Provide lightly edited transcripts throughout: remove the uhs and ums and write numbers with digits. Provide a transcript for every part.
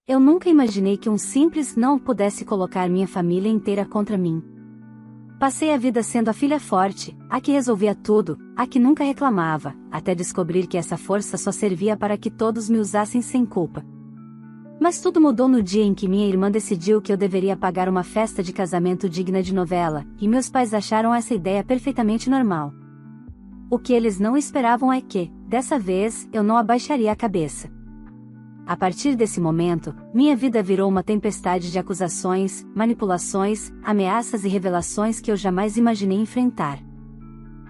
Eu nunca imaginei que um simples não pudesse colocar minha família inteira contra mim. Passei a vida sendo a filha forte, a que resolvia tudo, a que nunca reclamava, até descobrir que essa força só servia para que todos me usassem sem culpa. Mas tudo mudou no dia em que minha irmã decidiu que eu deveria pagar uma festa de casamento digna de novela, e meus pais acharam essa ideia perfeitamente normal. O que eles não esperavam é que, dessa vez, eu não abaixaria a cabeça. A partir desse momento, minha vida virou uma tempestade de acusações, manipulações, ameaças e revelações que eu jamais imaginei enfrentar.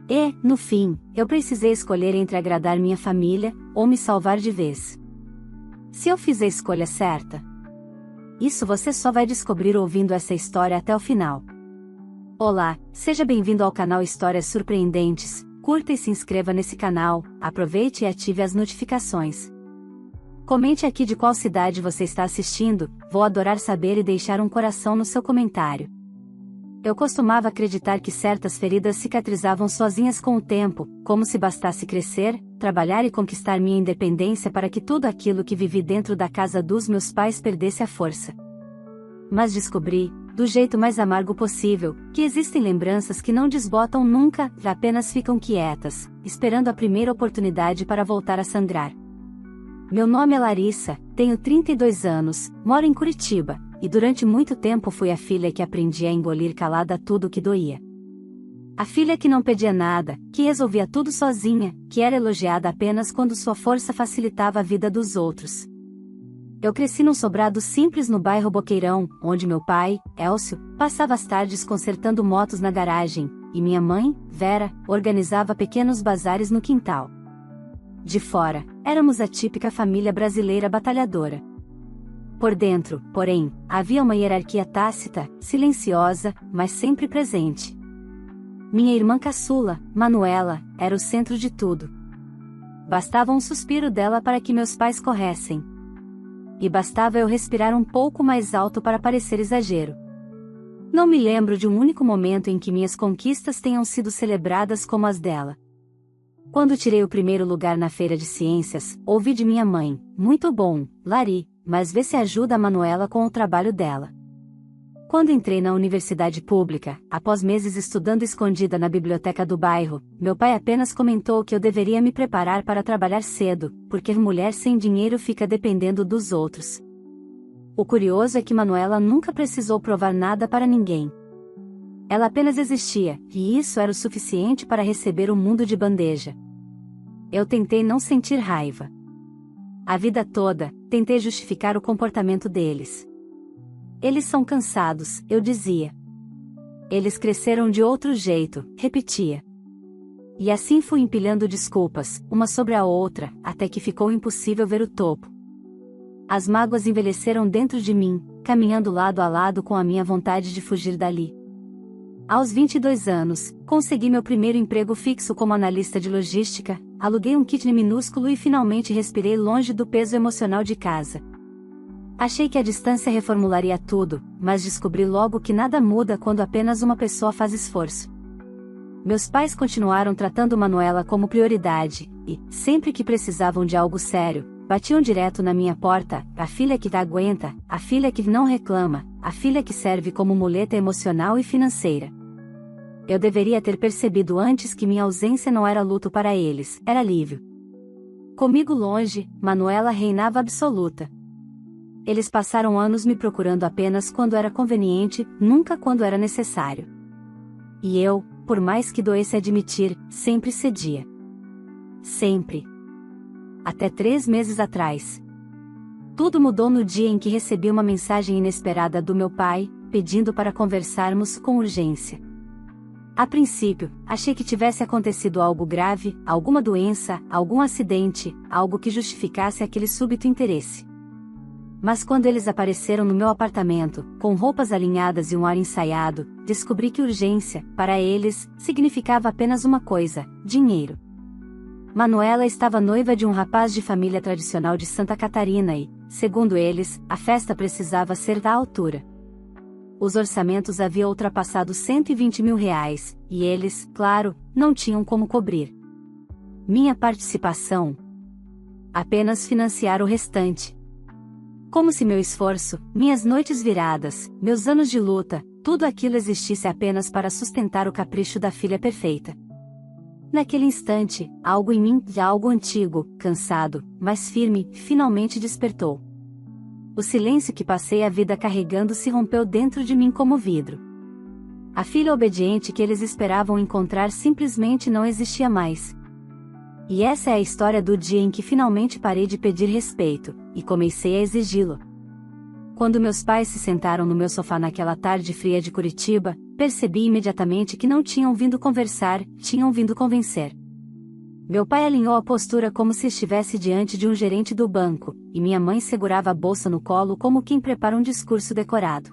E, no fim, eu precisei escolher entre agradar minha família, ou me salvar de vez. Se eu fiz a escolha certa? Isso você só vai descobrir ouvindo essa história até o final. Olá, seja bem-vindo ao canal Histórias Surpreendentes, curta e se inscreva nesse canal, aproveite e ative as notificações. Comente aqui de qual cidade você está assistindo, vou adorar saber e deixar um coração no seu comentário. Eu costumava acreditar que certas feridas cicatrizavam sozinhas com o tempo, como se bastasse crescer, trabalhar e conquistar minha independência para que tudo aquilo que vivi dentro da casa dos meus pais perdesse a força. Mas descobri, do jeito mais amargo possível, que existem lembranças que não desbotam nunca, apenas ficam quietas, esperando a primeira oportunidade para voltar a sangrar. Meu nome é Larissa, tenho 32 anos, moro em Curitiba, e durante muito tempo fui a filha que aprendia a engolir calada tudo o que doía. A filha que não pedia nada, que resolvia tudo sozinha, que era elogiada apenas quando sua força facilitava a vida dos outros. Eu cresci num sobrado simples no bairro Boqueirão, onde meu pai, Elcio, passava as tardes consertando motos na garagem, e minha mãe, Vera, organizava pequenos bazares no quintal. De fora, éramos a típica família brasileira batalhadora. Por dentro, porém, havia uma hierarquia tácita, silenciosa, mas sempre presente. Minha irmã caçula, Manuela, era o centro de tudo. Bastava um suspiro dela para que meus pais corressem. E bastava eu respirar um pouco mais alto para parecer exagero. Não me lembro de um único momento em que minhas conquistas tenham sido celebradas como as dela. Quando tirei o primeiro lugar na feira de ciências, ouvi de minha mãe: "Muito bom, Lari, mas vê se ajuda a Manuela com o trabalho dela." Quando entrei na universidade pública, após meses estudando escondida na biblioteca do bairro, meu pai apenas comentou que eu deveria me preparar para trabalhar cedo, porque mulher sem dinheiro fica dependendo dos outros. O curioso é que Manuela nunca precisou provar nada para ninguém. Ela apenas existia, e isso era o suficiente para receber o mundo de bandeja. Eu tentei não sentir raiva. A vida toda, tentei justificar o comportamento deles. Eles são cansados, eu dizia. Eles cresceram de outro jeito, repetia. E assim fui empilhando desculpas, uma sobre a outra, até que ficou impossível ver o topo. As mágoas envelheceram dentro de mim, caminhando lado a lado com a minha vontade de fugir dali. Aos 22 anos, consegui meu primeiro emprego fixo como analista de logística, aluguei um kit minúsculo e finalmente respirei longe do peso emocional de casa. Achei que a distância reformularia tudo, mas descobri logo que nada muda quando apenas uma pessoa faz esforço. Meus pais continuaram tratando Manuela como prioridade, e, sempre que precisavam de algo sério, batiam direto na minha porta: "A filha que aguenta, a filha que não reclama, a filha que serve como muleta emocional e financeira." Eu deveria ter percebido antes que minha ausência não era luto para eles, era alívio. Comigo longe, Manuela reinava absoluta. Eles passaram anos me procurando apenas quando era conveniente, nunca quando era necessário. E eu, por mais que doesse admitir, sempre cedia. Sempre. Até 3 meses atrás. Tudo mudou no dia em que recebi uma mensagem inesperada do meu pai, pedindo para conversarmos com urgência. A princípio, achei que tivesse acontecido algo grave, alguma doença, algum acidente, algo que justificasse aquele súbito interesse. Mas quando eles apareceram no meu apartamento, com roupas alinhadas e um ar ensaiado, descobri que urgência, para eles, significava apenas uma coisa: dinheiro. Manuela estava noiva de um rapaz de família tradicional de Santa Catarina e, segundo eles, a festa precisava ser da altura. Os orçamentos haviam ultrapassado R$120 mil, e eles, claro, não tinham como cobrir. Minha participação? Apenas financiar o restante. Como se meu esforço, minhas noites viradas, meus anos de luta, tudo aquilo existisse apenas para sustentar o capricho da filha perfeita. Naquele instante, algo em mim, algo antigo, cansado, mas firme, finalmente despertou. O silêncio que passei a vida carregando se rompeu dentro de mim como vidro. A filha obediente que eles esperavam encontrar simplesmente não existia mais. E essa é a história do dia em que finalmente parei de pedir respeito, e comecei a exigi-lo. Quando meus pais se sentaram no meu sofá naquela tarde fria de Curitiba, percebi imediatamente que não tinham vindo conversar, tinham vindo convencer. Meu pai alinhou a postura como se estivesse diante de um gerente do banco, e minha mãe segurava a bolsa no colo como quem prepara um discurso decorado.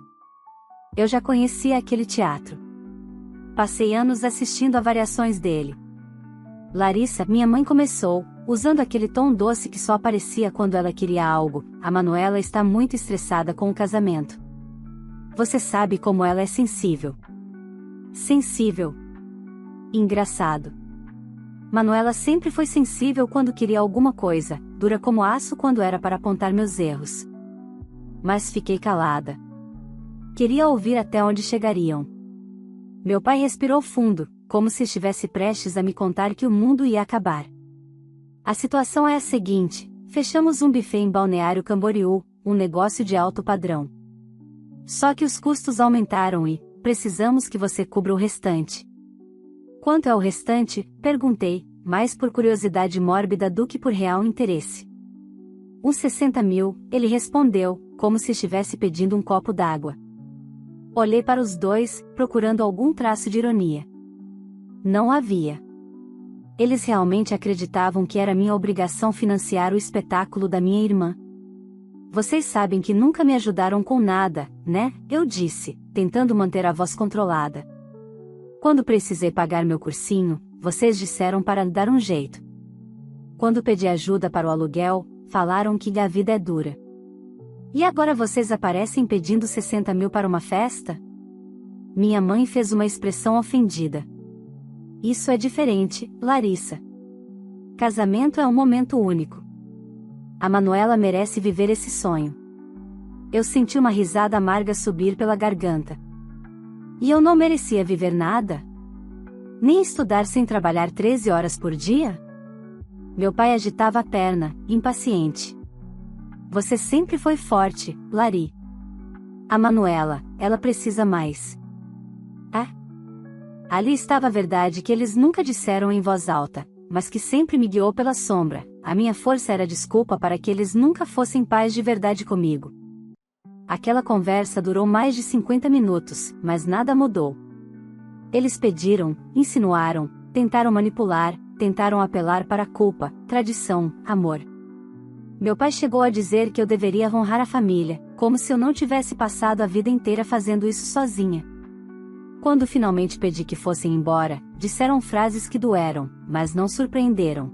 Eu já conhecia aquele teatro. Passei anos assistindo a variações dele. Larissa, minha mãe começou, usando aquele tom doce que só aparecia quando ela queria algo. A Manuela está muito estressada com o casamento. Você sabe como ela é sensível. Sensível. Engraçado. Manuela sempre foi sensível quando queria alguma coisa, dura como aço quando era para apontar meus erros. Mas fiquei calada. Queria ouvir até onde chegariam. Meu pai respirou fundo, como se estivesse prestes a me contar que o mundo ia acabar. A situação é a seguinte: fechamos um buffet em Balneário Camboriú, um negócio de alto padrão. Só que os custos aumentaram e precisamos que você cubra o restante. Quanto é o restante? Perguntei, mais por curiosidade mórbida do que por real interesse. Uns 60 mil, ele respondeu, como se estivesse pedindo um copo d'água. Olhei para os dois, procurando algum traço de ironia. Não havia. Eles realmente acreditavam que era minha obrigação financiar o espetáculo da minha irmã. Vocês sabem que nunca me ajudaram com nada, né? Eu disse, tentando manter a voz controlada. Quando precisei pagar meu cursinho, vocês disseram para dar um jeito. Quando pedi ajuda para o aluguel, falaram que a vida é dura. E agora vocês aparecem pedindo 60 mil para uma festa? Minha mãe fez uma expressão ofendida. Isso é diferente, Larissa. Casamento é um momento único. A Manuela merece viver esse sonho. Eu senti uma risada amarga subir pela garganta. E eu não merecia viver nada? Nem estudar sem trabalhar 13 horas por dia? Meu pai agitava a perna, impaciente. Você sempre foi forte, Lari. A Manuela, ela precisa mais. Ah? Ali estava a verdade que eles nunca disseram em voz alta, mas que sempre me guiou pela sombra. A minha força era desculpa para que eles nunca fossem pais de verdade comigo. Aquela conversa durou mais de 50 minutos, mas nada mudou. Eles pediram, insinuaram, tentaram manipular, tentaram apelar para a culpa, tradição, amor. Meu pai chegou a dizer que eu deveria honrar a família, como se eu não tivesse passado a vida inteira fazendo isso sozinha. Quando finalmente pedi que fossem embora, disseram frases que doeram, mas não surpreenderam.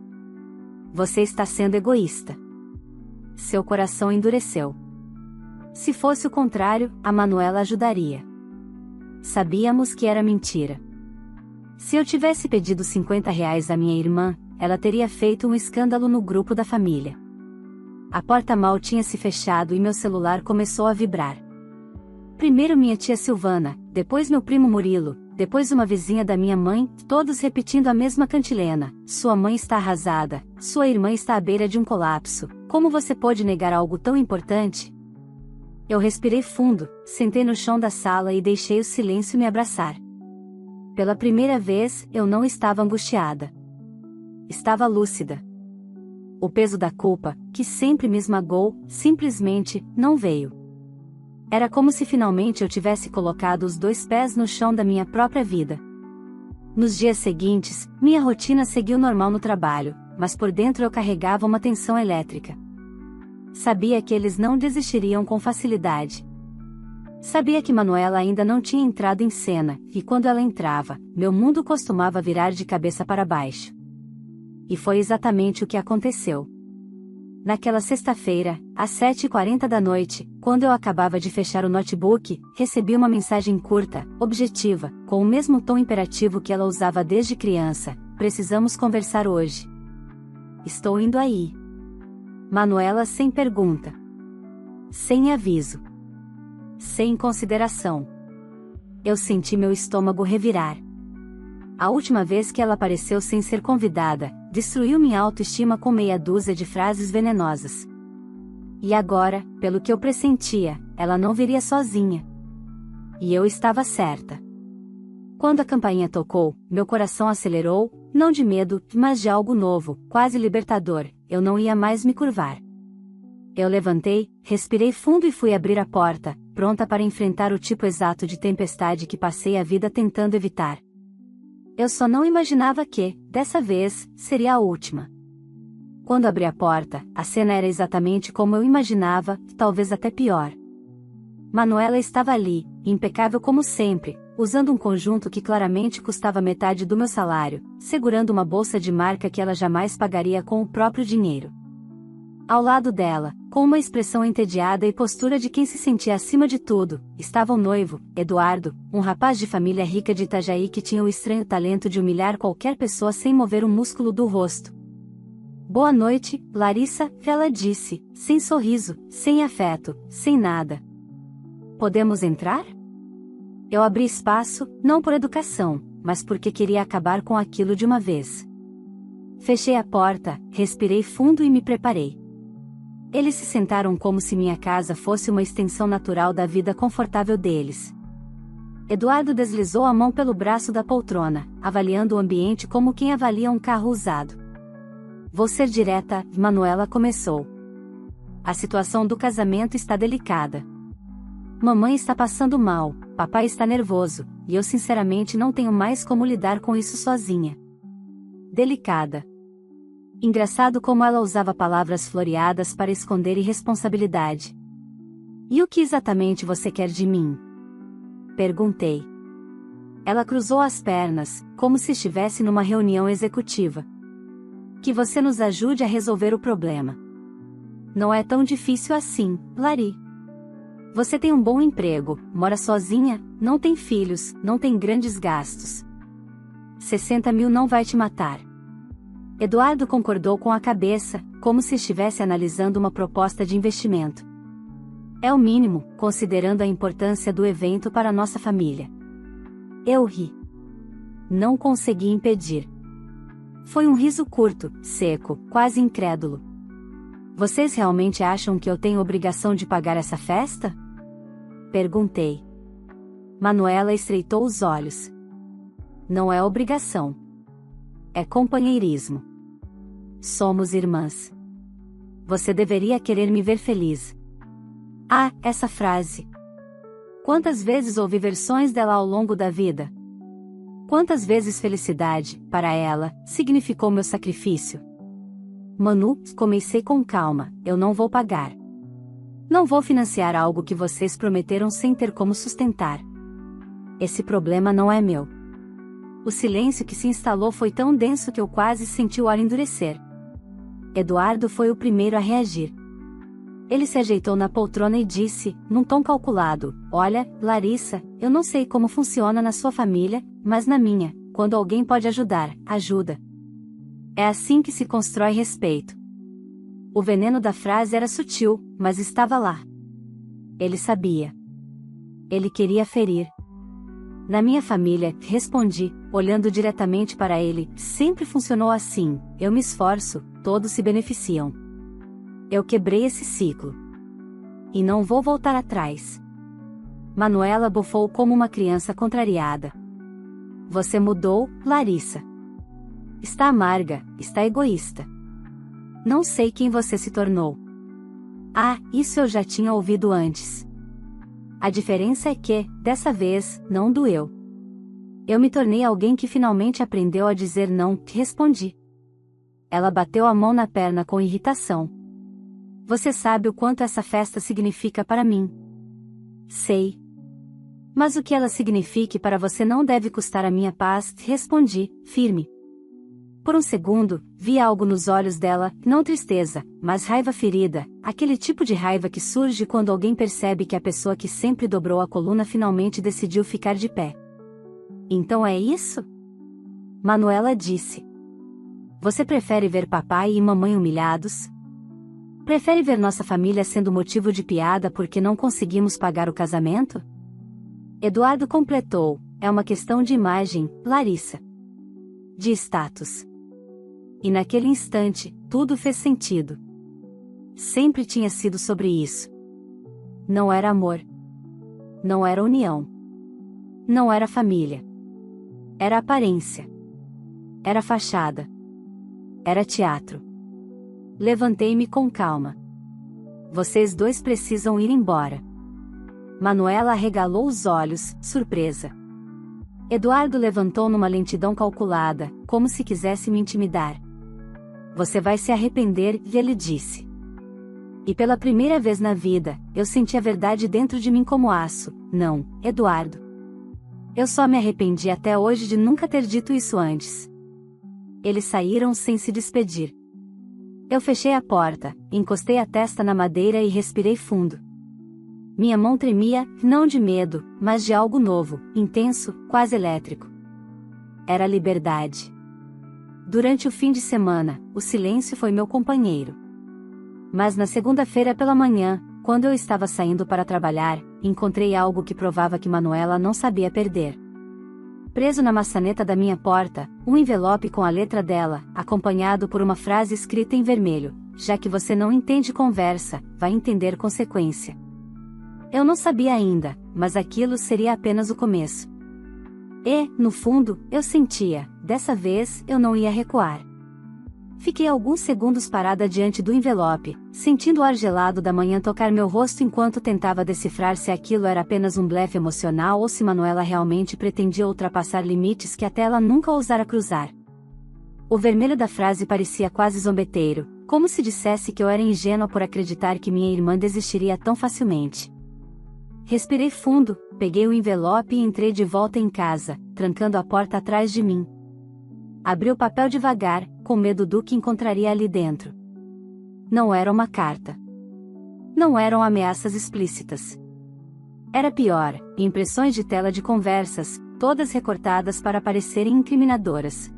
Você está sendo egoísta. Seu coração endureceu. Se fosse o contrário, a Manuela ajudaria. Sabíamos que era mentira. Se eu tivesse pedido R$ 50 à minha irmã, ela teria feito um escândalo no grupo da família. A porta mal tinha se fechado e meu celular começou a vibrar. Primeiro minha tia Silvana, depois meu primo Murilo, depois uma vizinha da minha mãe, todos repetindo a mesma cantilena: sua mãe está arrasada, sua irmã está à beira de um colapso, como você pôde negar algo tão importante? Eu respirei fundo, sentei no chão da sala e deixei o silêncio me abraçar. Pela primeira vez, eu não estava angustiada. Estava lúcida. O peso da culpa, que sempre me esmagou, simplesmente não veio. Era como se finalmente eu tivesse colocado os 2 pés no chão da minha própria vida. Nos dias seguintes, minha rotina seguiu normal no trabalho, mas por dentro eu carregava uma tensão elétrica. Sabia que eles não desistiriam com facilidade. Sabia que Manuela ainda não tinha entrado em cena, e quando ela entrava, meu mundo costumava virar de cabeça para baixo. E foi exatamente o que aconteceu. Naquela sexta-feira, às 7h40 da noite, quando eu acabava de fechar o notebook, recebi uma mensagem curta, objetiva, com o mesmo tom imperativo que ela usava desde criança: precisamos conversar hoje. Estou indo aí. Manuela sem pergunta. sem aviso. Sem consideração. Eu senti meu estômago revirar. A última vez que ela apareceu sem ser convidada, destruiu minha autoestima com meia dúzia de frases venenosas. E agora, pelo que eu pressentia, ela não viria sozinha. E eu estava certa. Quando a campainha tocou, meu coração acelerou, não de medo, mas de algo novo, quase libertador. Eu não ia mais me curvar. Eu levantei, respirei fundo e fui abrir a porta, pronta para enfrentar o tipo exato de tempestade que passei a vida tentando evitar. Eu só não imaginava que, dessa vez, seria a última. Quando abri a porta, a cena era exatamente como eu imaginava, talvez até pior. Manuela estava ali, impecável como sempre, usando um conjunto que claramente custava metade do meu salário, segurando uma bolsa de marca que ela jamais pagaria com o próprio dinheiro. Ao lado dela, com uma expressão entediada e postura de quem se sentia acima de tudo, estava o noivo, Eduardo, um rapaz de família rica de Itajaí que tinha o estranho talento de humilhar qualquer pessoa sem mover um músculo do rosto. "Boa noite, Larissa", ela disse, sem sorriso, sem afeto, sem nada. "Podemos entrar?" Eu abri espaço, não por educação, mas porque queria acabar com aquilo de uma vez. Fechei a porta, respirei fundo e me preparei. Eles se sentaram como se minha casa fosse uma extensão natural da vida confortável deles. Eduardo deslizou a mão pelo braço da poltrona, avaliando o ambiente como quem avalia um carro usado. "Vou ser direta", Manuela começou. "A situação do casamento está delicada. Mamãe está passando mal, papai está nervoso, e eu sinceramente não tenho mais como lidar com isso sozinha." Delicada. Engraçado como ela usava palavras floreadas para esconder irresponsabilidade. "E o que exatamente você quer de mim?" perguntei. Ela cruzou as pernas, como se estivesse numa reunião executiva. "Que você nos ajude a resolver o problema. Não é tão difícil assim, Lari. Você tem um bom emprego, mora sozinha, não tem filhos, não tem grandes gastos. 60 mil não vai te matar." Eduardo concordou com a cabeça, como se estivesse analisando uma proposta de investimento. "É o mínimo, considerando a importância do evento para nossa família." Eu ri. Não consegui impedir. Foi um riso curto, seco, quase incrédulo. "Vocês realmente acham que eu tenho obrigação de pagar essa festa?" perguntei. Manuela estreitou os olhos. "Não é obrigação. É companheirismo. Somos irmãs. Você deveria querer me ver feliz." Ah, essa frase. Quantas vezes ouvi versões dela ao longo da vida? Quantas vezes felicidade, para ela, significou meu sacrifício? "Manu", comecei com calma, "eu não vou pagar. Não vou financiar algo que vocês prometeram sem ter como sustentar. Esse problema não é meu." O silêncio que se instalou foi tão denso que eu quase senti o ar endurecer. Eduardo foi o primeiro a reagir. Ele se ajeitou na poltrona e disse, num tom calculado, "Olha, Larissa, eu não sei como funciona na sua família, mas na minha, quando alguém pode ajudar, ajuda. É assim que se constrói respeito." O veneno da frase era sutil, mas estava lá. Ele sabia. Ele queria ferir. "Na minha família", respondi, olhando diretamente para ele, "sempre funcionou assim, eu me esforço, todos se beneficiam. Eu quebrei esse ciclo. E não vou voltar atrás." Manuela bufou como uma criança contrariada. "Você mudou, Larissa. Está amarga, está egoísta. Não sei quem você se tornou." "Ah, isso eu já tinha ouvido antes. A diferença é que, dessa vez, não doeu. Eu me tornei alguém que finalmente aprendeu a dizer não", respondi. Ela bateu a mão na perna com irritação. "Você sabe o quanto essa festa significa para mim." "Sei. Mas o que ela signifique para você não deve custar a minha paz", respondi, firme. Por um segundo, vi algo nos olhos dela, não tristeza, mas raiva ferida, aquele tipo de raiva que surge quando alguém percebe que a pessoa que sempre dobrou a coluna finalmente decidiu ficar de pé. "Então é isso?" Manuela disse. "Você prefere ver papai e mamãe humilhados?" Prefere ver nossa família sendo motivo de piada porque não conseguimos pagar o casamento? Eduardo completou: é uma questão de imagem, Larissa. De status. E naquele instante, tudo fez sentido. Sempre tinha sido sobre isso. Não era amor. Não era união. Não era família. Era aparência. Era fachada. Era teatro. Levantei-me com calma. Vocês dois precisam ir embora. Manuela arregalou os olhos, surpresa. Eduardo levantou numa lentidão calculada, como se quisesse me intimidar. Você vai se arrepender, ele disse. E pela primeira vez na vida, eu senti a verdade dentro de mim como aço. Não, Eduardo. Eu só me arrependi até hoje de nunca ter dito isso antes. Eles saíram sem se despedir. Eu fechei a porta, encostei a testa na madeira e respirei fundo. Minha mão tremia, não de medo, mas de algo novo, intenso, quase elétrico. Era a liberdade. Durante o fim de semana, o silêncio foi meu companheiro. Mas na segunda-feira pela manhã, quando eu estava saindo para trabalhar, encontrei algo que provava que Manuela não sabia perder. Preso na maçaneta da minha porta, um envelope com a letra dela, acompanhado por uma frase escrita em vermelho: já que você não entende conversa, vai entender consequência. Eu não sabia ainda, mas aquilo seria apenas o começo. E, no fundo, eu sentia, dessa vez, eu não ia recuar. Fiquei alguns segundos parada diante do envelope, sentindo o ar gelado da manhã tocar meu rosto enquanto tentava decifrar se aquilo era apenas um blefe emocional ou se Manuela realmente pretendia ultrapassar limites que até ela nunca ousara cruzar. O vermelho da frase parecia quase zombeteiro, como se dissesse que eu era ingênua por acreditar que minha irmã desistiria tão facilmente. Respirei fundo, peguei o envelope e entrei de volta em casa, trancando a porta atrás de mim. Abri o papel devagar, com medo do que encontraria ali dentro. Não era uma carta. Não eram ameaças explícitas. Era pior, impressões de tela de conversas, todas recortadas para parecerem incriminadoras.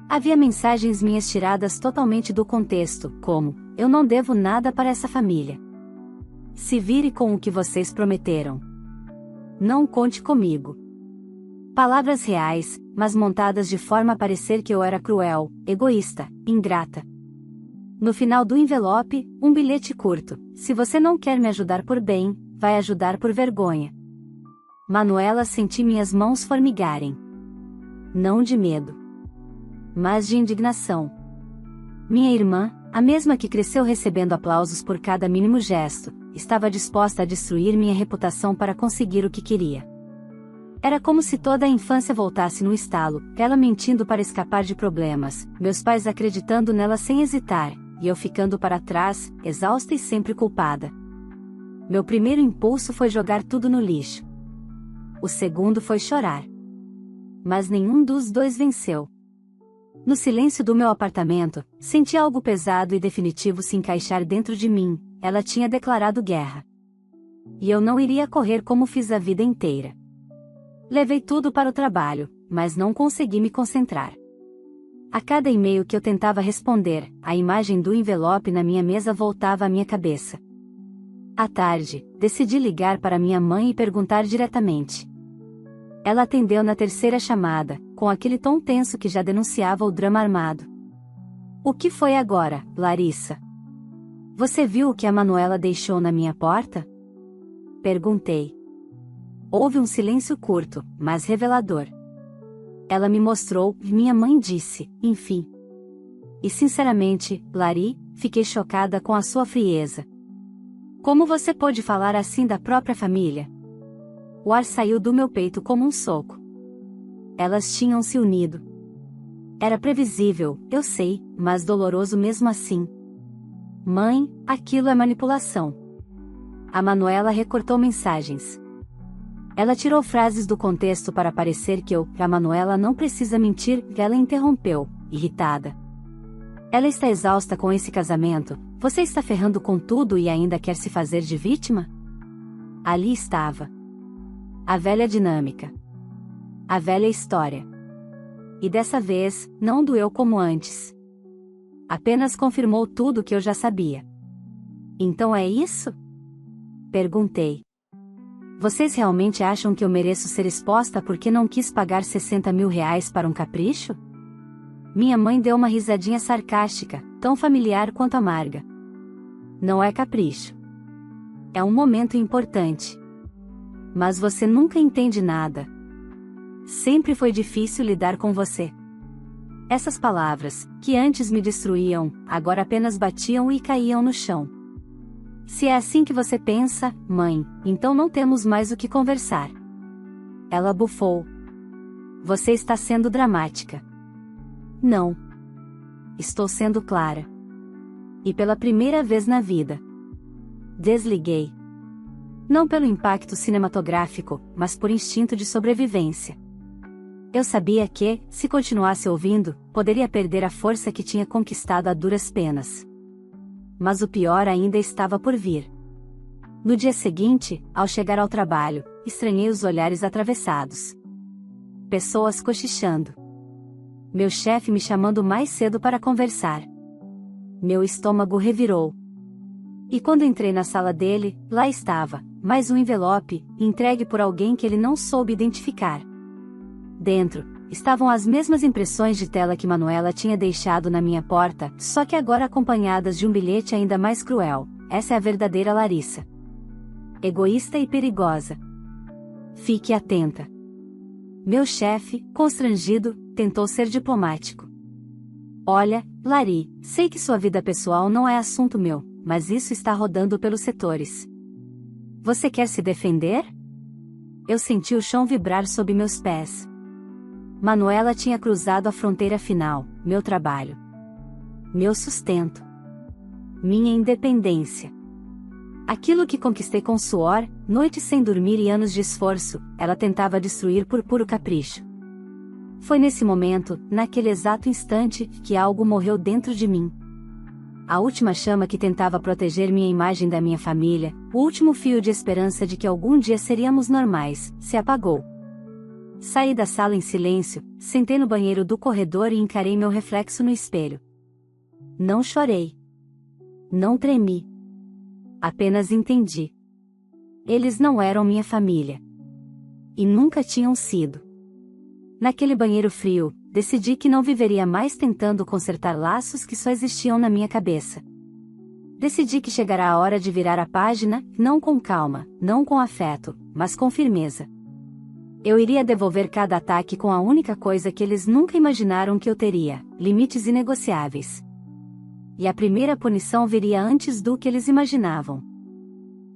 Havia mensagens minhas tiradas totalmente do contexto, como: eu não devo nada para essa família. Se vire com o que vocês prometeram. Não conte comigo. Palavras reais, mas montadas de forma a parecer que eu era cruel, egoísta, ingrata. No final do envelope, um bilhete curto: se você não quer me ajudar por bem, vai ajudar por vergonha. Manuela, senti minhas mãos formigarem. Não de medo, mas de indignação. Minha irmã, a mesma que cresceu recebendo aplausos por cada mínimo gesto, estava disposta a destruir minha reputação para conseguir o que queria. Era como se toda a infância voltasse no estalo, ela mentindo para escapar de problemas, meus pais acreditando nela sem hesitar, e eu ficando para trás, exausta e sempre culpada. Meu primeiro impulso foi jogar tudo no lixo. O segundo foi chorar. Mas nenhum dos dois venceu. No silêncio do meu apartamento, senti algo pesado e definitivo se encaixar dentro de mim. Ela tinha declarado guerra. E eu não iria correr como fiz a vida inteira. Levei tudo para o trabalho, mas não consegui me concentrar. A cada e-mail que eu tentava responder, a imagem do envelope na minha mesa voltava à minha cabeça. À tarde, decidi ligar para minha mãe e perguntar diretamente. Ela atendeu na terceira chamada, com aquele tom tenso que já denunciava o drama armado. O que foi agora, Larissa? Você viu o que a Manuela deixou na minha porta? Perguntei. Houve um silêncio curto, mas revelador. Ela me mostrou, minha mãe disse, enfim. E sinceramente, Lari, fiquei chocada com a sua frieza. Como você pôde falar assim da própria família? O ar saiu do meu peito como um soco. Elas tinham se unido. Era previsível, eu sei, mas doloroso mesmo assim. Mãe, aquilo é manipulação. A Manuela recortou mensagens. Ela tirou frases do contexto para parecer que a Manuela não precisa mentir, ela interrompeu, irritada. Ela está exausta com esse casamento, você está ferrando com tudo e ainda quer se fazer de vítima? Ali estava. A velha dinâmica. A velha história. E dessa vez, não doeu como antes. Apenas confirmou tudo o que eu já sabia. Então é isso? Perguntei. Vocês realmente acham que eu mereço ser exposta porque não quis pagar 60 mil reais para um capricho? Minha mãe deu uma risadinha sarcástica, tão familiar quanto amarga. Não é capricho. É um momento importante. Mas você nunca entende nada. Sempre foi difícil lidar com você. Essas palavras, que antes me destruíam, agora apenas batiam e caíam no chão. Se é assim que você pensa, mãe, então não temos mais o que conversar. Ela bufou. Você está sendo dramática. Não. Estou sendo clara. E pela primeira vez na vida. Desliguei. Não pelo impacto cinematográfico, mas por instinto de sobrevivência. Eu sabia que, se continuasse ouvindo, poderia perder a força que tinha conquistado a duras penas. Mas o pior ainda estava por vir. No dia seguinte, ao chegar ao trabalho, estranhei os olhares atravessados. Pessoas cochichando. Meu chefe me chamando mais cedo para conversar. Meu estômago revirou. E quando entrei na sala dele, lá estava, mais um envelope, entregue por alguém que ele não soube identificar. Dentro, estavam as mesmas impressões de tela que Manuela tinha deixado na minha porta, só que agora acompanhadas de um bilhete ainda mais cruel. Essa é a verdadeira Larissa. Egoísta e perigosa. Fique atenta. Meu chefe, constrangido, tentou ser diplomático. Olha, Lari, sei que sua vida pessoal não é assunto meu, mas isso está rodando pelos setores. Você quer se defender? Eu senti o chão vibrar sob meus pés. Manuela tinha cruzado a fronteira final, meu trabalho. Meu sustento. Minha independência. Aquilo que conquistei com suor, noites sem dormir e anos de esforço, ela tentava destruir por puro capricho. Foi nesse momento, naquele exato instante, que algo morreu dentro de mim. A última chama que tentava proteger minha imagem da minha família, o último fio de esperança de que algum dia seríamos normais, se apagou. Saí da sala em silêncio, sentei no banheiro do corredor e encarei meu reflexo no espelho. Não chorei. Não tremi. Apenas entendi. Eles não eram minha família. E nunca tinham sido. Naquele banheiro frio, decidi que não viveria mais tentando consertar laços que só existiam na minha cabeça. Decidi que chegará a hora de virar a página, não com calma, não com afeto, mas com firmeza. Eu iria devolver cada ataque com a única coisa que eles nunca imaginaram que eu teria: limites inegociáveis. E a primeira punição viria antes do que eles imaginavam.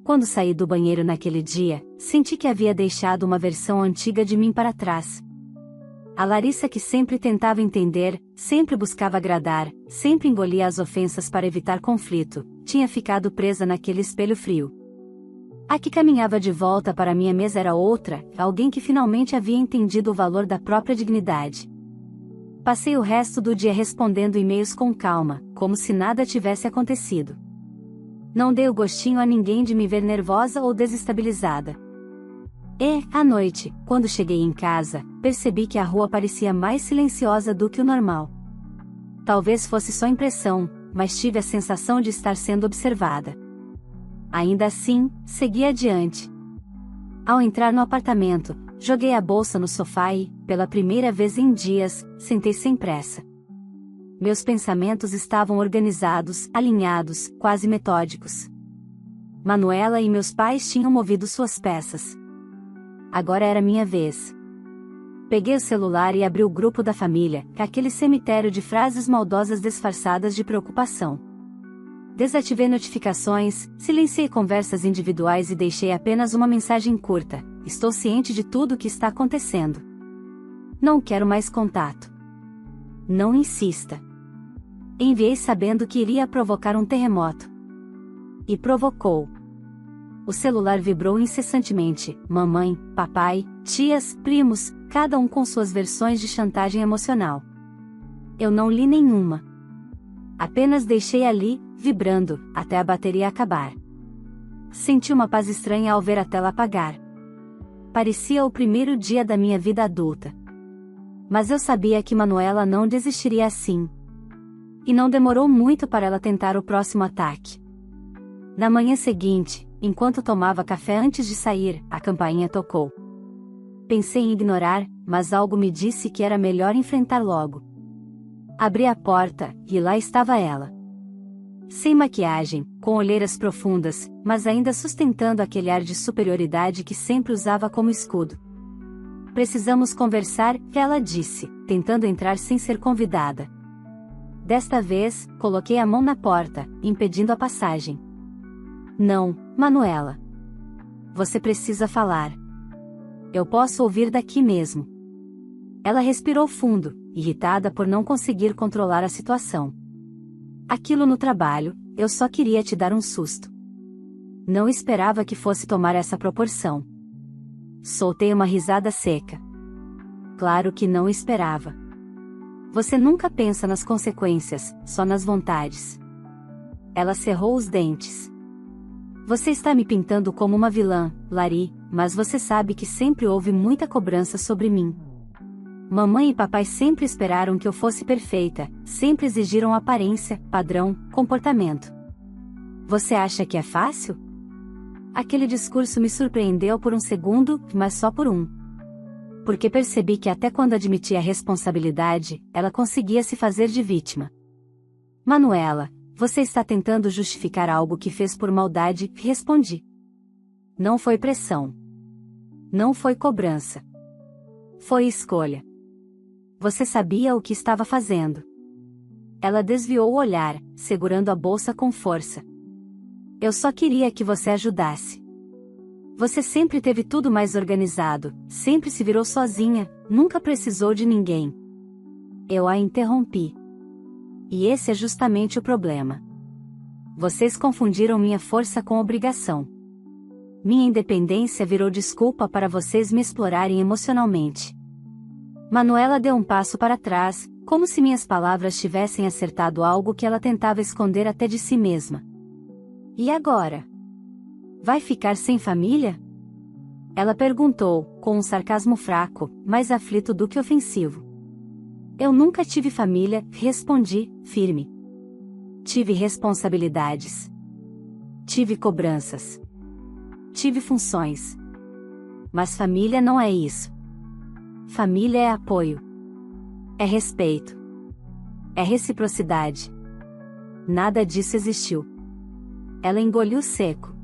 Quando saí do banheiro naquele dia, senti que havia deixado uma versão antiga de mim para trás. A Larissa que sempre tentava entender, sempre buscava agradar, sempre engolia as ofensas para evitar conflito, tinha ficado presa naquele espelho frio. A que caminhava de volta para minha mesa era outra, alguém que finalmente havia entendido o valor da própria dignidade. Passei o resto do dia respondendo e-mails com calma, como se nada tivesse acontecido. Não dei o gostinho a ninguém de me ver nervosa ou desestabilizada. E, à noite, quando cheguei em casa, percebi que a rua parecia mais silenciosa do que o normal. Talvez fosse só impressão, mas tive a sensação de estar sendo observada. Ainda assim, segui adiante. Ao entrar no apartamento, joguei a bolsa no sofá e, pela primeira vez em dias, sentei sem pressa. Meus pensamentos estavam organizados, alinhados, quase metódicos. Manuela e meus pais tinham movido suas peças. Agora era minha vez. Peguei o celular e abri o grupo da família, aquele cemitério de frases maldosas disfarçadas de preocupação. Desativei notificações, silenciei conversas individuais e deixei apenas uma mensagem curta: estou ciente de tudo o que está acontecendo. Não quero mais contato. Não insista. Enviei sabendo que iria provocar um terremoto. E provocou. O celular vibrou incessantemente, mamãe, papai, tias, primos, cada um com suas versões de chantagem emocional. Eu não li nenhuma. Apenas deixei ali, vibrando, até a bateria acabar. Senti uma paz estranha ao ver a tela apagar. Parecia o primeiro dia da minha vida adulta. Mas eu sabia que Manuela não desistiria assim. E não demorou muito para ela tentar o próximo ataque. Na manhã seguinte, enquanto tomava café antes de sair, a campainha tocou. Pensei em ignorar, mas algo me disse que era melhor enfrentar logo. Abri a porta, e lá estava ela. Sem maquiagem, com olheiras profundas, mas ainda sustentando aquele ar de superioridade que sempre usava como escudo. Precisamos conversar, ela disse, tentando entrar sem ser convidada. Desta vez, coloquei a mão na porta, impedindo a passagem. Não, Manuela. Você precisa falar. Eu posso ouvir daqui mesmo. Ela respirou fundo, irritada por não conseguir controlar a situação. Aquilo no trabalho, eu só queria te dar um susto. Não esperava que fosse tomar essa proporção. Soltei uma risada seca. Claro que não esperava. Você nunca pensa nas consequências, só nas vontades. Ela cerrou os dentes. Você está me pintando como uma vilã, Lari, mas você sabe que sempre houve muita cobrança sobre mim. Mamãe e papai sempre esperaram que eu fosse perfeita, sempre exigiram aparência, padrão, comportamento. Você acha que é fácil? Aquele discurso me surpreendeu por um segundo, mas só por um. Porque percebi que até quando admitia a responsabilidade, ela conseguia se fazer de vítima. Manuela, você está tentando justificar algo que fez por maldade, respondi. Não foi pressão. Não foi cobrança. Foi escolha. Você sabia o que estava fazendo. Ela desviou o olhar, segurando a bolsa com força. Eu só queria que você ajudasse. Você sempre teve tudo mais organizado, sempre se virou sozinha, nunca precisou de ninguém. Eu a interrompi. E esse é justamente o problema. Vocês confundiram minha força com obrigação. Minha independência virou desculpa para vocês me explorarem emocionalmente. Manuela deu um passo para trás, como se minhas palavras tivessem acertado algo que ela tentava esconder até de si mesma. E agora? Vai ficar sem família? Ela perguntou, com um sarcasmo fraco, mais aflito do que ofensivo. Eu nunca tive família, respondi, firme. Tive responsabilidades. Tive cobranças. Tive funções. Mas família não é isso. Família é apoio. É respeito. É reciprocidade. Nada disso existiu. Ela engoliu seco.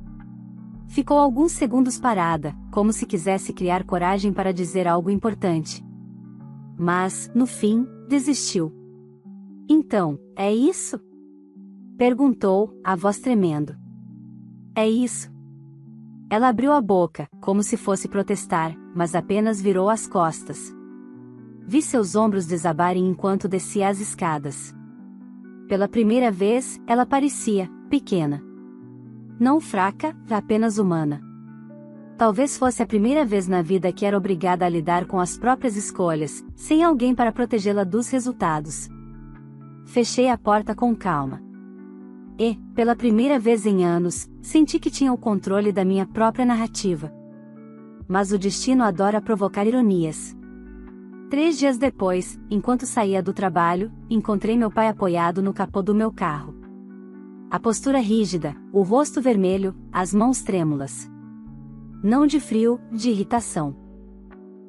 Ficou alguns segundos parada, como se quisesse criar coragem para dizer algo importante. Mas, no fim, desistiu. Então, é isso? Perguntou, a voz tremendo. É isso. Ela abriu a boca, como se fosse protestar, mas apenas virou as costas. Vi seus ombros desabarem enquanto descia as escadas. Pela primeira vez, ela parecia pequena. Não fraca, apenas humana. Talvez fosse a primeira vez na vida que era obrigada a lidar com as próprias escolhas, sem alguém para protegê-la dos resultados. Fechei a porta com calma. E, pela primeira vez em anos, senti que tinha o controle da minha própria narrativa. Mas o destino adora provocar ironias. 3 dias depois, enquanto saía do trabalho, encontrei meu pai apoiado no capô do meu carro. A postura rígida, o rosto vermelho, as mãos trêmulas. Não de frio, de irritação.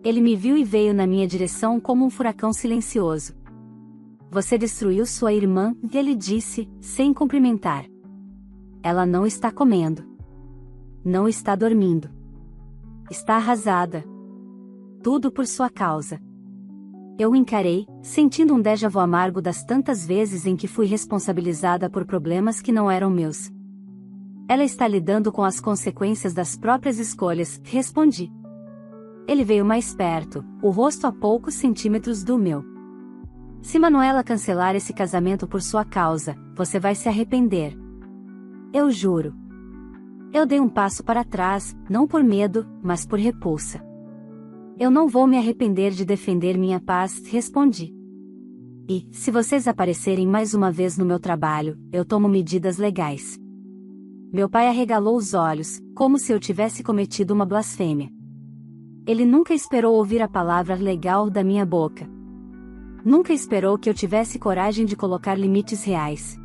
Ele me viu e veio na minha direção como um furacão silencioso. Você destruiu sua irmã, ele disse, sem cumprimentar. Ela não está comendo. Não está dormindo. Está arrasada. Tudo por sua causa. Eu o encarei, sentindo um déjà vu amargo das tantas vezes em que fui responsabilizada por problemas que não eram meus. Ela está lidando com as consequências das próprias escolhas, respondi. Ele veio mais perto, o rosto a poucos centímetros do meu. Se Manuela cancelar esse casamento por sua causa, você vai se arrepender. Eu juro. Eu dei um passo para trás, não por medo, mas por repulsa. Eu não vou me arrepender de defender minha paz, respondi. E, se vocês aparecerem mais uma vez no meu trabalho, eu tomo medidas legais. Meu pai arregalou os olhos, como se eu tivesse cometido uma blasfêmia. Ele nunca esperou ouvir a palavra legal da minha boca. Nunca esperou que eu tivesse coragem de colocar limites reais.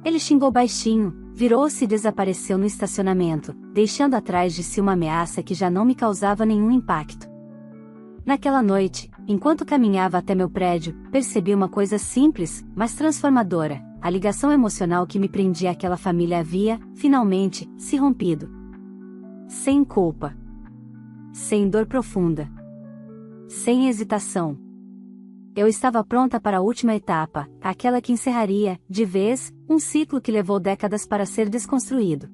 Ele xingou baixinho, Virou-se e desapareceu no estacionamento, deixando atrás de si uma ameaça que já não me causava nenhum impacto. Naquela noite, enquanto caminhava até meu prédio, percebi uma coisa simples, mas transformadora: a ligação emocional que me prendia àquela família havia, finalmente, se rompido. Sem culpa. Sem dor profunda. Sem hesitação. Eu estava pronta para a última etapa, aquela que encerraria, de vez, um ciclo que levou décadas para ser desconstruído.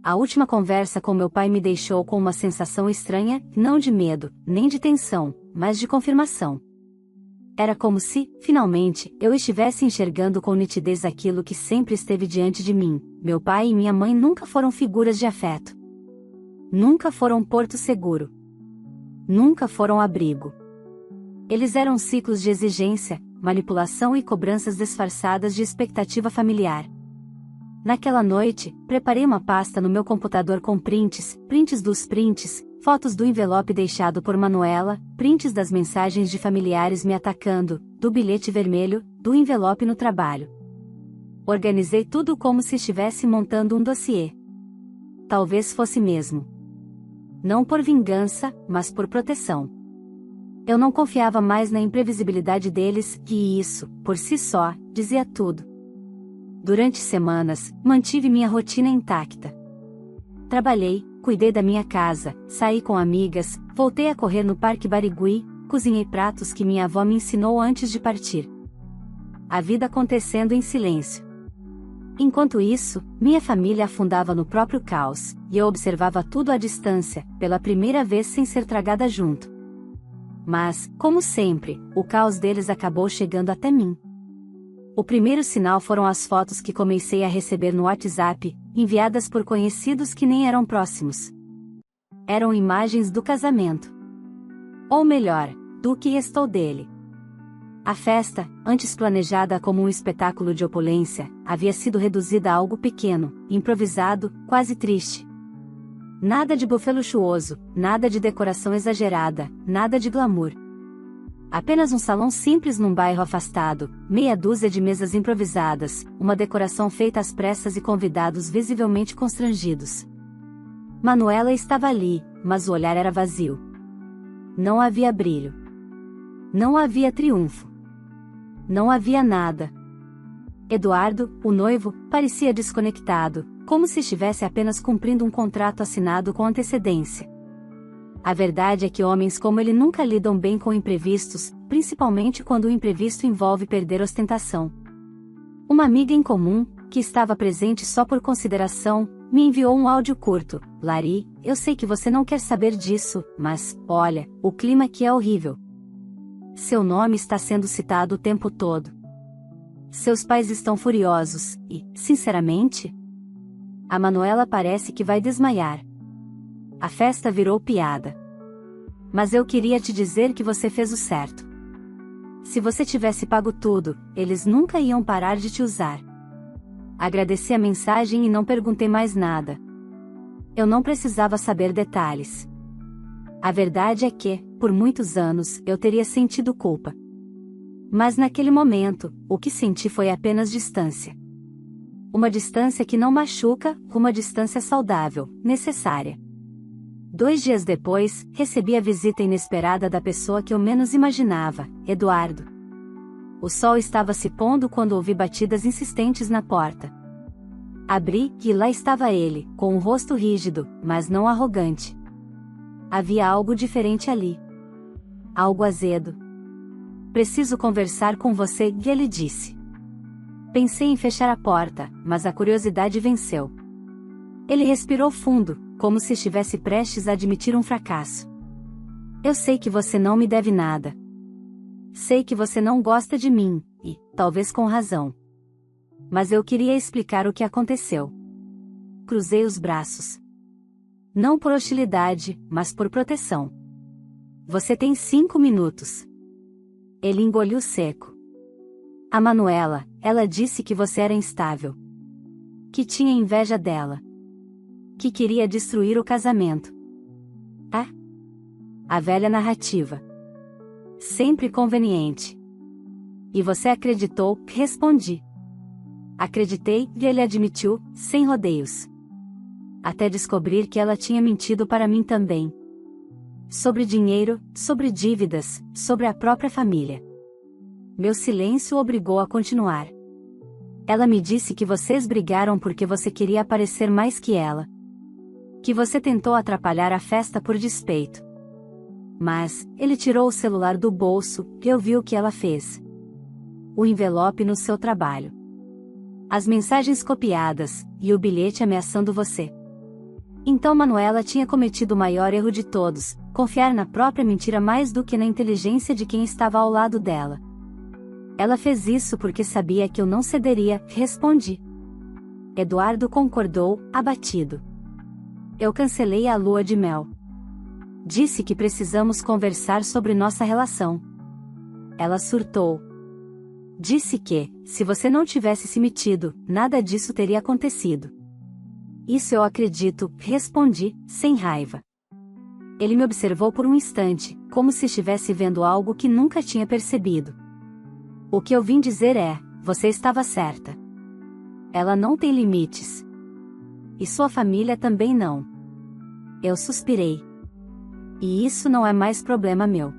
A última conversa com meu pai me deixou com uma sensação estranha, não de medo, nem de tensão, mas de confirmação. Era como se, finalmente, eu estivesse enxergando com nitidez aquilo que sempre esteve diante de mim: meu pai e minha mãe nunca foram figuras de afeto. Nunca foram porto seguro. Nunca foram abrigo. Eles eram ciclos de exigência, manipulação e cobranças disfarçadas de expectativa familiar. Naquela noite, preparei uma pasta no meu computador com prints dos prints, fotos do envelope deixado por Manuela, prints das mensagens de familiares me atacando, do bilhete vermelho, do envelope no trabalho. Organizei tudo como se estivesse montando um dossiê. Talvez fosse mesmo. Não por vingança, mas por proteção. Eu não confiava mais na imprevisibilidade deles, e isso, por si só, dizia tudo. Durante semanas, mantive minha rotina intacta. Trabalhei, cuidei da minha casa, saí com amigas, voltei a correr no Parque Barigui, cozinhei pratos que minha avó me ensinou antes de partir. A vida acontecendo em silêncio. Enquanto isso, minha família afundava no próprio caos, e eu observava tudo à distância, pela primeira vez sem ser tragada junto. Mas, como sempre, o caos deles acabou chegando até mim. O primeiro sinal foram as fotos que comecei a receber no WhatsApp, enviadas por conhecidos que nem eram próximos. Eram imagens do casamento. Ou melhor, do que restou dele. A festa, antes planejada como um espetáculo de opulência, havia sido reduzida a algo pequeno, improvisado, quase triste. Nada de buffet luxuoso, nada de decoração exagerada, nada de glamour. Apenas um salão simples num bairro afastado, meia dúzia de mesas improvisadas, uma decoração feita às pressas e convidados visivelmente constrangidos. Manuela estava ali, mas o olhar era vazio. Não havia brilho. Não havia triunfo. Não havia nada. Eduardo, o noivo, parecia desconectado, como se estivesse apenas cumprindo um contrato assinado com antecedência. A verdade é que homens como ele nunca lidam bem com imprevistos, principalmente quando o imprevisto envolve perder ostentação. Uma amiga em comum, que estava presente só por consideração, me enviou um áudio curto: Lari, eu sei que você não quer saber disso, mas, olha, o clima aqui é horrível. Seu nome está sendo citado o tempo todo. Seus pais estão furiosos, e, sinceramente, a Manuela parece que vai desmaiar. A festa virou piada. Mas eu queria te dizer que você fez o certo. Se você tivesse pago tudo, eles nunca iam parar de te usar. Agradeci a mensagem e não perguntei mais nada. Eu não precisava saber detalhes. A verdade é que, por muitos anos, eu teria sentido culpa. Mas naquele momento, o que senti foi apenas distância. Uma distância que não machuca, uma distância saudável, necessária. 2 dias depois, recebi a visita inesperada da pessoa que eu menos imaginava, Eduardo. O sol estava se pondo quando ouvi batidas insistentes na porta. Abri, e lá estava ele, com o rosto rígido, mas não arrogante. Havia algo diferente ali. Algo azedo. Preciso conversar com você, e ele disse. Pensei em fechar a porta, mas a curiosidade venceu. Ele respirou fundo, como se estivesse prestes a admitir um fracasso. Eu sei que você não me deve nada. Sei que você não gosta de mim, e, talvez com razão. Mas eu queria explicar o que aconteceu. Cruzei os braços. Não por hostilidade, mas por proteção. Você tem 5 minutos. Ele engoliu seco. A Manuela, ela disse que você era instável. Que tinha inveja dela. Que queria destruir o casamento. Ah? A velha narrativa. Sempre conveniente. E você acreditou? Respondi. Acreditei, e ele admitiu, sem rodeios. Até descobrir que ela tinha mentido para mim também. Sobre dinheiro, sobre dívidas, sobre a própria família. Meu silêncio obrigou a continuar. Ela me disse que vocês brigaram porque você queria aparecer mais que ela. Que você tentou atrapalhar a festa por despeito. Mas, ele tirou o celular do bolso, e eu vi o que ela fez. O envelope no seu trabalho. As mensagens copiadas, e o bilhete ameaçando você. Então Manuela tinha cometido o maior erro de todos, confiar na própria mentira mais do que na inteligência de quem estava ao lado dela. Ela fez isso porque sabia que eu não cederia, respondi. Eduardo concordou, abatido. Eu cancelei a lua de mel. Disse que precisamos conversar sobre nossa relação. Ela surtou. Disse que, se você não tivesse se metido, nada disso teria acontecido. Isso eu acredito, respondi, sem raiva. Ele me observou por um instante, como se estivesse vendo algo que nunca tinha percebido. O que eu vim dizer é, você estava certa. Ela não tem limites. E sua família também não. Eu suspirei. E isso não é mais problema meu.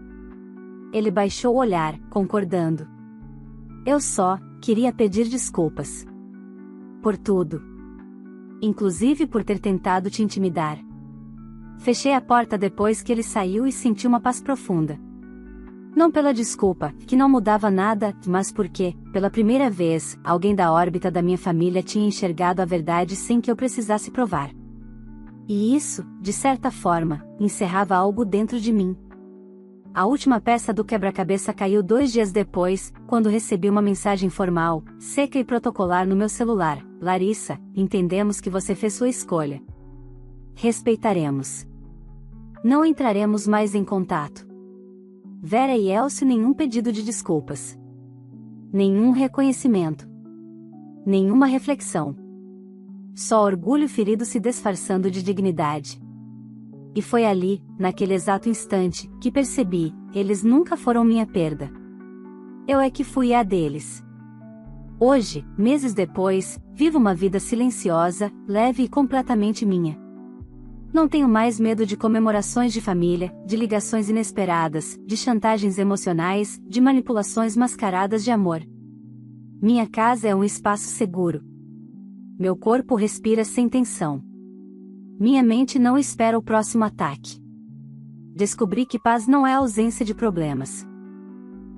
Ele baixou o olhar, concordando. Eu só queria pedir desculpas. Por tudo. Inclusive por ter tentado te intimidar. Fechei a porta depois que ele saiu e senti uma paz profunda. Não pela desculpa, que não mudava nada, mas porque, pela primeira vez, alguém da órbita da minha família tinha enxergado a verdade sem que eu precisasse provar. E isso, de certa forma, encerrava algo dentro de mim. A última peça do quebra-cabeça caiu 2 dias depois, quando recebi uma mensagem formal, seca e protocolar no meu celular. Larissa, entendemos que você fez sua escolha. Respeitaremos. Não entraremos mais em contato. Vera e Elcio, nenhum pedido de desculpas. Nenhum reconhecimento. Nenhuma reflexão. Só orgulho ferido se disfarçando de dignidade. E foi ali, naquele exato instante, que percebi, eles nunca foram minha perda. Eu é que fui a deles. Hoje, meses depois, vivo uma vida silenciosa, leve e completamente minha. Não tenho mais medo de comemorações de família, de ligações inesperadas, de chantagens emocionais, de manipulações mascaradas de amor. Minha casa é um espaço seguro. Meu corpo respira sem tensão. Minha mente não espera o próximo ataque. Descobri que paz não é ausência de problemas.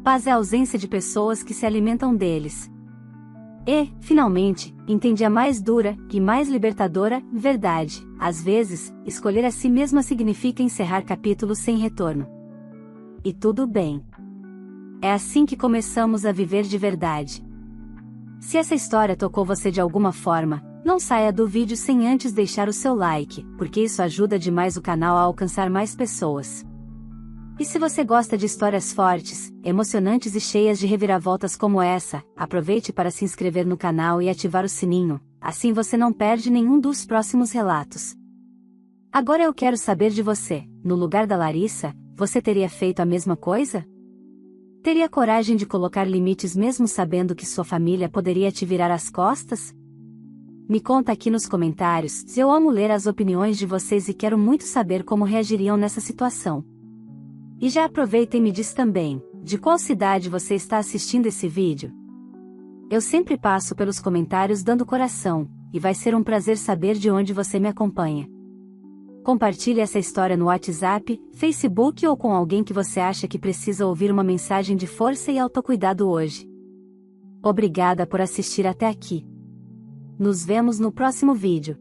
Paz é ausência de pessoas que se alimentam deles. E, finalmente, entendi a mais dura, e mais libertadora, verdade. Às vezes, escolher a si mesma significa encerrar capítulos sem retorno. E tudo bem. É assim que começamos a viver de verdade. Se essa história tocou você de alguma forma, não saia do vídeo sem antes deixar o seu like, porque isso ajuda demais o canal a alcançar mais pessoas. E se você gosta de histórias fortes, emocionantes e cheias de reviravoltas como essa, aproveite para se inscrever no canal e ativar o sininho, assim você não perde nenhum dos próximos relatos. Agora eu quero saber de você, no lugar da Larissa, você teria feito a mesma coisa? Teria coragem de colocar limites mesmo sabendo que sua família poderia te virar as costas? Me conta aqui nos comentários, eu amo ler as opiniões de vocês e quero muito saber como reagiriam nessa situação. E já aproveita e me diz também, de qual cidade você está assistindo esse vídeo? Eu sempre passo pelos comentários dando coração, e vai ser um prazer saber de onde você me acompanha. Compartilhe essa história no WhatsApp, Facebook ou com alguém que você acha que precisa ouvir uma mensagem de força e autocuidado hoje. Obrigada por assistir até aqui. Nos vemos no próximo vídeo.